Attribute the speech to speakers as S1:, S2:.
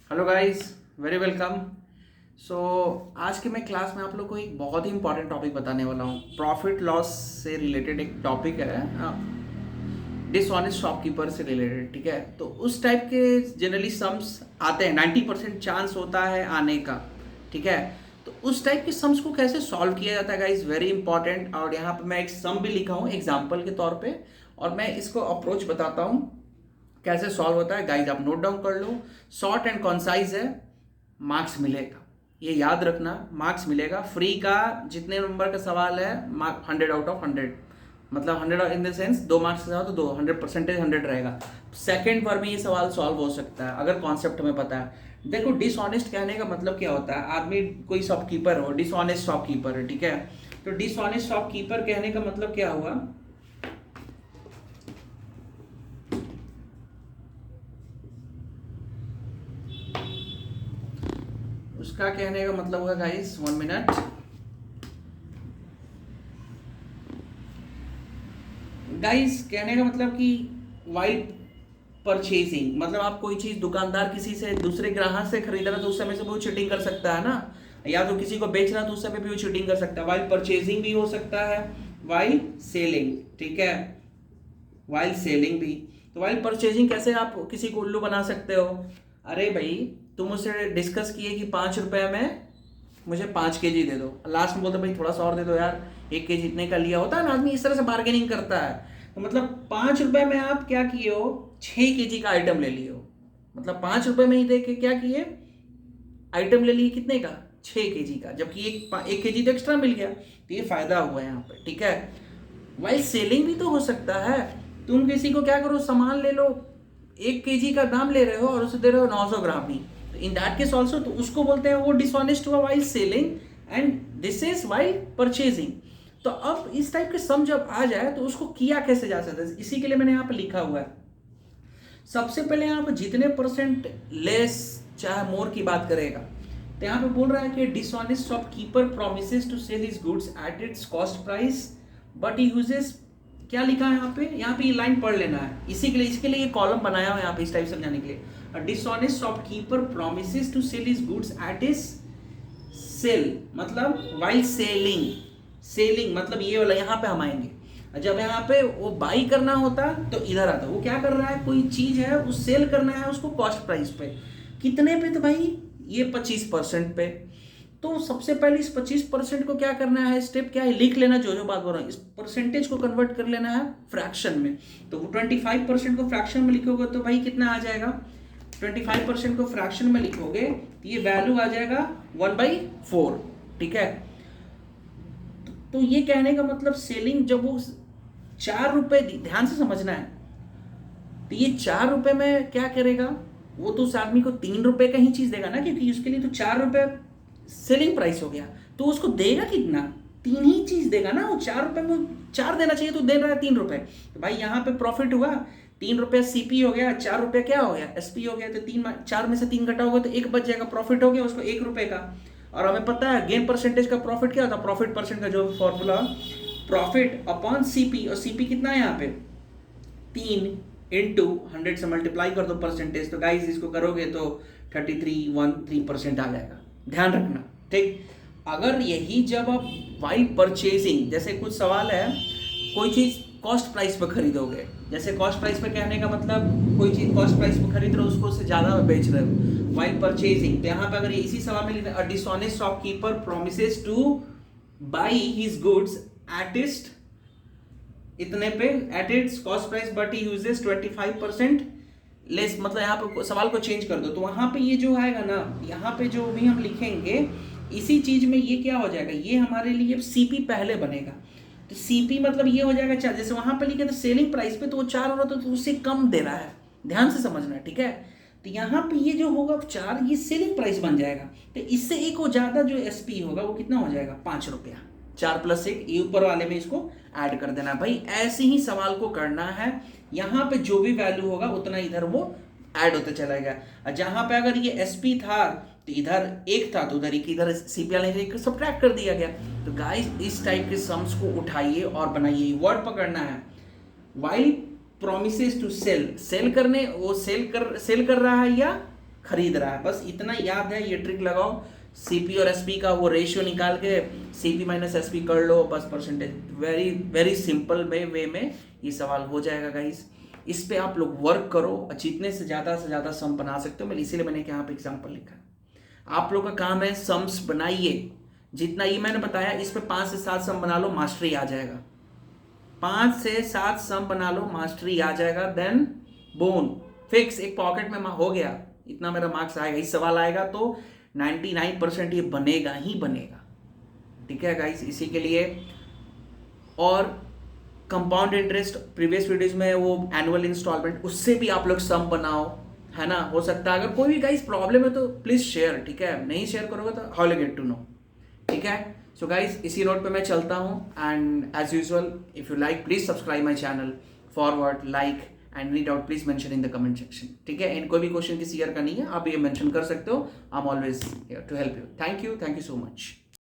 S1: Hello guys, very welcome. So आज के मैं क्लास में आप लोग को एक बहुत ही इंपॉर्टेंट टॉपिक बताने वाला हूँ। प्रॉफिट लॉस से रिलेटेड एक टॉपिक है, डिसऑनेस्ट शॉपकीपर से रिलेटेड। ठीक है, तो उस टाइप के जनरली सम्स आते हैं, 90% चांस होता है आने का। ठीक है, तो उस टाइप के सम्स को कैसे सॉल्व किया जाता है गाइस, वेरी इंपॉर्टेंट। और यहाँ पे मैं एक सम भी लिखा हूँ एग्जाम्पल के तौर पे, और मैं इसको अप्रोच बताता हूँ कैसे सॉल्व होता है। गाइज आप नोट डाउन कर लो, शॉर्ट एंड कॉन्साइज है, मार्क्स मिलेगा, ये याद रखना, मार्क्स मिलेगा। फ्री का जितने नंबर का सवाल है, मार्क 100 आउट ऑफ 100, मतलब 100 इन द सेंस 2 मार्क्स का तो 100% 100 रहेगा। सेकंड बार में ये सवाल सॉल्व हो सकता है अगर कॉन्सेप्ट हमें पता है। देखो, डिसऑनेस्ट कहने का मतलब क्या होता है, आदमी कोई शॉपकीपर हो, डिसऑनेस्ट शॉपकीपर है। ठीक है, तो डिसऑनेस्ट शॉपकीपर कहने का मतलब क्या हुआ, उसका कहने का मतलब होगा गाइस, 1 मिनट। गाइस कहने का मतलब कि वाइट परचेजिंग, मतलब आप कोई चीज दुकानदार किसी से दूसरे ग्राहक से खरीद रहा तो उस समय से वो चीटिंग कर सकता है ना, या तो किसी को बेच रहा तो उस समय भी वो चीटिंग कर सकता है। वाइल परचेजिंग भी हो सकता है, वाइल सेलिंग। ठीक है, वाइल सेलिंग भी। तो वाइल परचेजिंग कैसे आप किसी को उल्लू बना सकते हो, अरे भाई तुम मुझसे डिस्कस किए कि 5 रुपए में मुझे 5 kg दे दो, लास्ट में बोलते भाई थोड़ा सा और दे दो यार, 1 kg इतने का लिया होता है ना, आदमी इस तरह से बार्गेनिंग करता है। तो मतलब 5 रुपए में आप क्या किए हो, 6 kg का आइटम ले लिए हो। मतलब 5 रुपए में ही दे के क्या किए, आइटम ले लिए कितने का, 6 kg का, जबकि एक kg तो एक्स्ट्रा मिल गया, तो ये फायदा हुआ यहाँ पे। ठीक है, वाइल सेलिंग भी तो हो सकता है, तुम किसी को क्या करो, सामान ले लो, 1 kg का दाम ले रहे हो और उसे दे रहे हो 900 ग्राम ही, तो इन दैट केस ऑल्सो तो उसको बोलते हैं वो डिसऑनेस्ट हुआ while selling, and this is while purchasing. तो अब इस टाइप के सम जब आ जाए तो उसको किया कैसे जा सकता है, इसी के लिए मैंने यहाँ पे लिखा हुआ है। सबसे पहले यहाँ पे जितने परसेंट लेस चाहे मोर की बात करेगा, तो यहाँ पे बोल रहा है कि dishonest shopkeeper promises to sell his goods at its cost price but he uses, क्या लिखा है यहाँ पे ये लाइन पढ़ लेना है, इसी के लिए इसके लिए ये कॉलम बनाया हुआ है यहाँ पे इस टाइप समझाने के लिए। Dishonest shopkeeper promises to sell his goods at is sell, मतलब वाइल सेलिंग, सेलिंग मतलब ये वाला यहाँ पे हम आएंगे। जब यहाँ पे वो बाई करना होता तो इधर आता, वो क्या कर रहा है, कोई चीज है वो सेल करना है उसको कॉस्ट प्राइस पे, कितने पे, तो भाई ये 25% पे। तो सबसे पहले इस 25% को क्या करना है, स्टेप क्या है, लिख लेना, जो जो बात बोल रहा हूँ, इस परसेंटेज को कन्वर्ट कर लेना है फ्रैक्शन में। तो वो 25% को फ्रैक्शन में लिखोगे तो भाई कितना आ जाएगा, 25% को फ्रैक्शन में लिखोगे तो ये वैल्यू आ जाएगा 1/4। ठीक है, तो ये कहने का मतलब सेलिंग जब वो 4 रुपए, ध्यान से समझना है, तो ये 4 रुपए में क्या करेगा, वो तो उस आदमी को 3 रुपए का ही चीज देगा ना, क्योंकि उसके लिए तो 4 रुपए सेलिंग प्राइस हो गया, तो उसको देगा कितना, 3 ही चीज देगा ना, वो 4 रुपए में 4 देना चाहिए तो दे रहा है 3 रुपए। तो भाई यहाँ पे प्रॉफिट हुआ, 3 रुपया सीपी हो गया, 4 रुपया क्या हो गया, एसपी हो गया, तो 4 में से 3 घटा होगा तो 1 बच जाएगा, प्रॉफिट हो गया उसको 1 रुपए का। और हमें पता है गेन परसेंटेज का प्रॉफिट क्या होता है, प्रॉफिट परसेंट का जो फॉर्मूला, प्रॉफिट अपॉन सीपी, और सीपी कितना है यहाँ पे 3 इंटू 100 से मल्टीप्लाई कर दो परसेंटेज, तो गाइस इसको करोगे तो 3313% आ जाएगा, ध्यान रखना। ठीक, अगर यही जब आप वाइल परचेजिंग, जैसे कुछ सवाल है, कोई चीज कॉस्ट प्राइस पर खरीदोगे, जैसे कॉस्ट प्राइस पे कहने का मतलब कोई चीज कॉस्ट प्राइस पे खरीद रहे हो उसको उससे ज्यादा बेच रहे हो, वाइल परचेजिंग। तो यहाँ पे अगर ये इसी सवाल में लिखा है, dishonest shopkeeper promises two by his goods eight east इतने पे, eight its cost price but he uses 25% less, मतलब यहाँ पे सवाल को चेंज कर दो, तो वहां पे ये जो आएगा ना, यहाँ पे जो भी हम लिखेंगे इसी चीज में ये क्या हो जाएगा, ये हमारे लिए सीपी पहले बनेगा। तो सीपी मतलब ये हो जाएगा 4, जैसे वहां पे लिखे तो सेलिंग प्राइस पे तो वो 4 हो रहा था तो उससे कम दे रहा है, ध्यान से समझना। ठीक है, तो यहाँ पे ये जो होगा 4, ये सेलिंग प्राइस बन जाएगा, तो इससे एक वो ज्यादा जो एसपी होगा वो कितना हो जाएगा, 5 रुपया, 4+1, ये ऊपर वाले में इसको ऐड कर देना। भाई ऐसे ही सवाल को करना है, यहाँ पे जो भी वैल्यू होगा उतना इधर वो ऐड होते चला गया। जहां पे अगर ये एसपी था तो इधर 1 था तो उधर एक, इधर सीपीएल सब्ट्रैक्ट कर दिया गया। तो गाइस इस टाइप के सम्स को उठाइए और बनाइए, वर्ड पकड़ना है, while promises to sell, sell करने, वो सेल कर रहा है या खरीद रहा है। बस इतना याद है, ये ट्रिक लगाओ, सीपी और एसपी का वो रेशियो निकाल के सीपी माइनस एसपी कर लो, बस percentage. Very very simple way में ये सवाल हो जाएगा गाइस। इस पे आप लोग वर्क करो और जितने से ज़्यादा सम बना सकते हो। इसीलिए मैंने यहाँ पे एग्जाम्पल लिखा है। आप लोग का काम है सम्स बनाइए, जितना ये मैंने बताया इस पे 5 से 7 सम बना लो, मास्टरी आ जाएगा। 5 से 7 सम बना लो, मास्टरी आ जाएगा। देन बोन फिक्स, एक पॉकेट में हो गया, इतना मेरा मार्क्स आएगा। इस सवाल आएगा तो 99% ये बनेगा ही बनेगा। ठीक है गाइस, इसी के लिए। और कंपाउंड इंटरेस्ट प्रीवियस वीडियोज में वो एनुअल इंस्टॉलमेंट, उससे भी आप लोग सम बनाओ, है ना। हो सकता है अगर कोई भी गाइस प्रॉब्लम है तो प्लीज शेयर, ठीक है। नहीं शेयर करोगे तो how will get to know, ठीक है। सो गाइस इसी नोट पे मैं चलता हूँ, and as usual if you like please subscribe my channel, forward, like and read out please mention in the comment section, ठीक है। एंड कोई भी क्वेश्चन किसी ईयर का नहीं है, आप ये मेंशन कर सकते हो। I am always here to help you. Thank you so much.